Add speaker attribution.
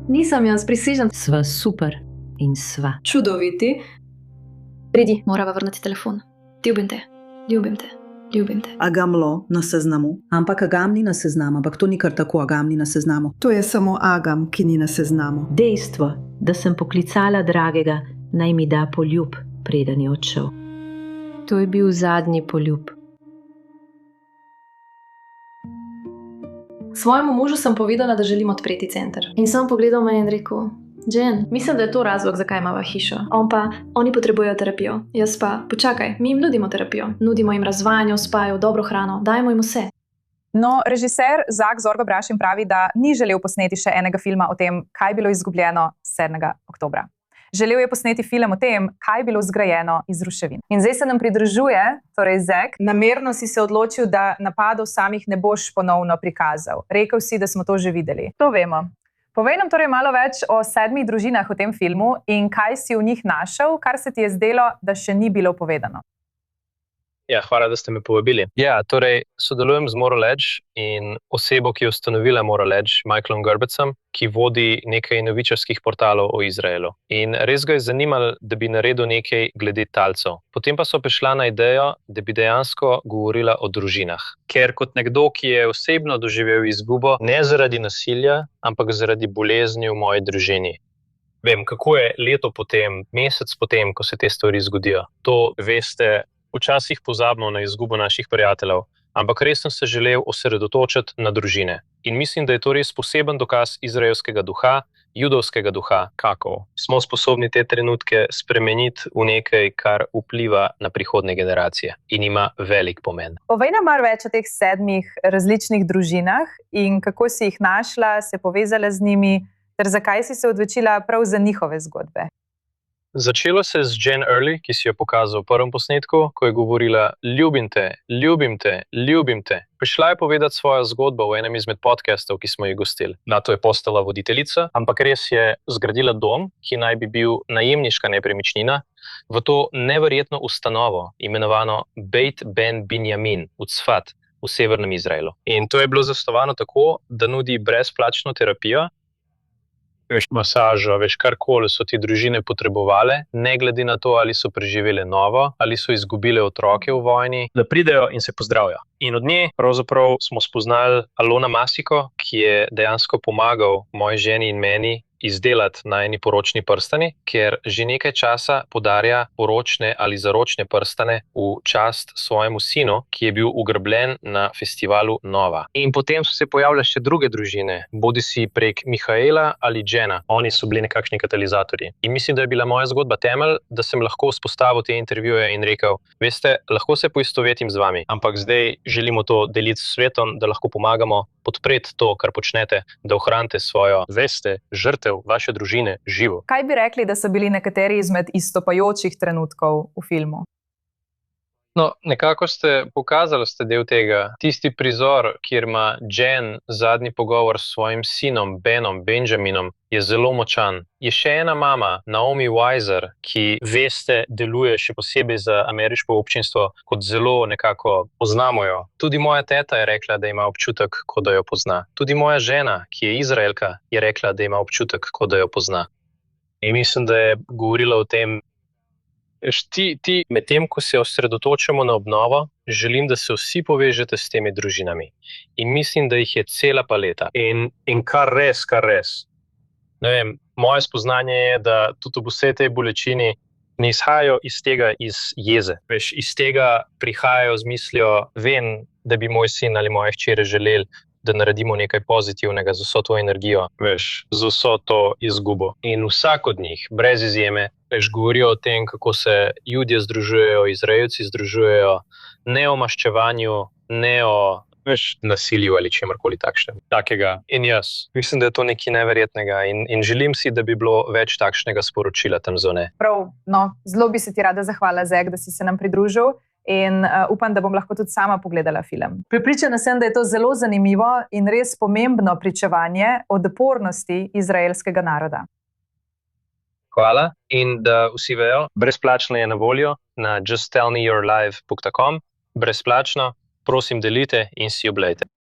Speaker 1: Nisem jaz, prisežem.
Speaker 2: Sva super in sva.
Speaker 1: Čudoviti.
Speaker 3: Pridi, morava vrniti telefon. Ljubim te, ljubim te, ljubim te.
Speaker 4: Agamlo na seznamu. Ampak Agam ni na seznamu, ampak to ni kar tako, Agam ni na seznamu.
Speaker 5: To je samo Agam, ki ni na seznamu.
Speaker 2: Dejstvo, da sem poklicala dragega, naj mi da poljub, preden je odšel.
Speaker 1: To je bil zadnji poljub.
Speaker 3: Svojemu možu sem povedala, da želim odpreti center.
Speaker 1: In sem pogledal me in rekel, Jen,
Speaker 3: Mislim, da je to razlog, zakaj imava hišo. Oni potrebujejo terapijo. Jaz pa, počakaj, mi jim nudimo terapijo. Nudimo jim razvajanje, spajo, dobro hrano, dajmo jim vse.
Speaker 6: No, režiser Zak Zorgo Brašin pravi, da ni želel posneti še enega filma o tem, kaj je bilo izgubljeno 7. oktobra. Želel je posneti film o tem, kaj je bilo zgrajeno iz ruševin. In zdaj se nam pridružuje, torej Zak, namerno si se odločil, da napadov samih ne boš ponovno prikazal. Rekel si, da smo to že videli. To vemo. Povej nam torej malo več o 7 družinah v tem filmu in kaj si v njih našel, kar se ti je zdelo, da še ni bilo povedano.
Speaker 7: Ja, hvala, da ste me povabili. Ja, torej sodelujem z Moral Edge in osebo, ki je ustanovila Moral Edge, Michaelom Gerbetsem, ki vodi nekaj novičarskih portalov o Izraelu. In res ga je zanimalo, da bi naredil nekaj glede talcev. Potem pa so prišla na idejo, da bi dejansko govorila o družinah. Ker kot nekdo, ki je osebno doživel izgubo, ne zaradi nasilja, ampak zaradi bolezni v moji družini. Vem, kako je leto potem, mesec potem, ko se te stvari zgodijo. To veste, včasih pozabimo na izgubo naših prijateljev, ampak res sem se želel osredotočiti na družine. In mislim, da je to res poseben dokaz izraelskega duha, judovskega duha, kako smo sposobni te trenutke spremeniti v nekaj, kar vpliva na prihodnje generacije in ima velik pomen.
Speaker 6: Povej nam malo več o teh 7 različnih družinah in kako si jih našla, se povezala z njimi, ter zakaj si se odločila prav za njihove zgodbe.
Speaker 7: Začelo se z Jen Early, ki si jo pokazal v prvem posnetku, ko je govorila ljubim te, ljubim te, ljubim te. Prišla je povedati svojo zgodbo v enem izmed podcastov, ki smo jih gostili. Nato je postala voditeljica, ampak res je zgradila dom, ki naj bi bil najemniška nepremičnina, v to neverjetno ustanovo, imenovano Beit Ben Binjamin v Cfat v severnem Izraelu. In to je bilo zasnovano tako, da nudi brezplačno terapijo, veš, masažo, veš, karkoli so ti družine potrebovale, ne glede na to, ali so preživele novo, ali so izgubile otroke v vojni, da pridejo in se pozdravijo. In od nje pravzaprav smo spoznali Alona Masiko, ki je dejansko pomagal moji ženi in meni izdelati najini poročni prstani, ker že nekaj časa podarja poročne ali zaročne prstane v čast svojemu sinu, ki je bil ugrbljen na festivalu Nova. In potem so se pojavile še druge družine, bodisi prek Mihaela ali Jena. Oni so bili nekakšni katalizatorji. In mislim, da je bila moja zgodba temelj, da sem lahko vzpostavil te intervjuje in rekel, veste, lahko se poistovetim z vami, ampak zdaj želimo to deliti s svetom, da lahko pomagamo podpreti to, kar počnete, da ohranite svojo, veste, žrtev vaše družine živo.
Speaker 6: Kaj bi rekli, da so bili nekateri izmed izstopajočih trenutkov v filmu?
Speaker 7: No, nekako ste pokazali del tega. Tisti prizor, kjer ima Jen zadnji pogovor s svojim sinom Benom, Benjaminom, je zelo močan. Je še ena mama, Naomi Weiser, ki, veste, deluje še posebej za ameriško občinstvo, kot zelo nekako poznamo jo. Tudi moja teta je rekla, da ima občutek, kot da jo pozna. Tudi moja žena, ki je Izraelka, je rekla, da ima občutek, kot da jo pozna. In mislim, da je govorila o tem, medtem ko se osredotočamo na obnovo, želim, da se vsi povežete s temi družinami. In mislim, da jih je cela paleta. In kar res. Ne vem, moje spoznanje je, da tudi ob vsej tej bolečini ne izhajajo iz tega iz jeze. Veš, iz tega prihajajo z mislijo, vem, da bi moj sin ali moja hčera želeli, da naredimo nekaj pozitivnega z vso to energijo, veš, z vso to izgubo. In vsak od njih, brez izjeme, veš, govorijo o tem, kako se Judje združujejo, Izraelci združujejo, ne o maščevanju, ne o, veš, nasilju ali čemorkoli takega. In jaz mislim, da je to nekaj neverjetnega in želim si, da bi bilo več takšnega sporočila tam zunaj.
Speaker 6: Prav, no, zelo bi se ti rada zahvalila, Zak, da si se nam pridružil. In upam, da bom lahko tudi sama pogledala film. Prepričana sem, da je to zelo zanimivo in res pomembno pričevanje o odpornosti izraelskega naroda.
Speaker 7: Hvala in da vsi vejo, brezplačno je na voljo na justtellmeyourlife.com, brezplačno, prosim delite in si oglejte.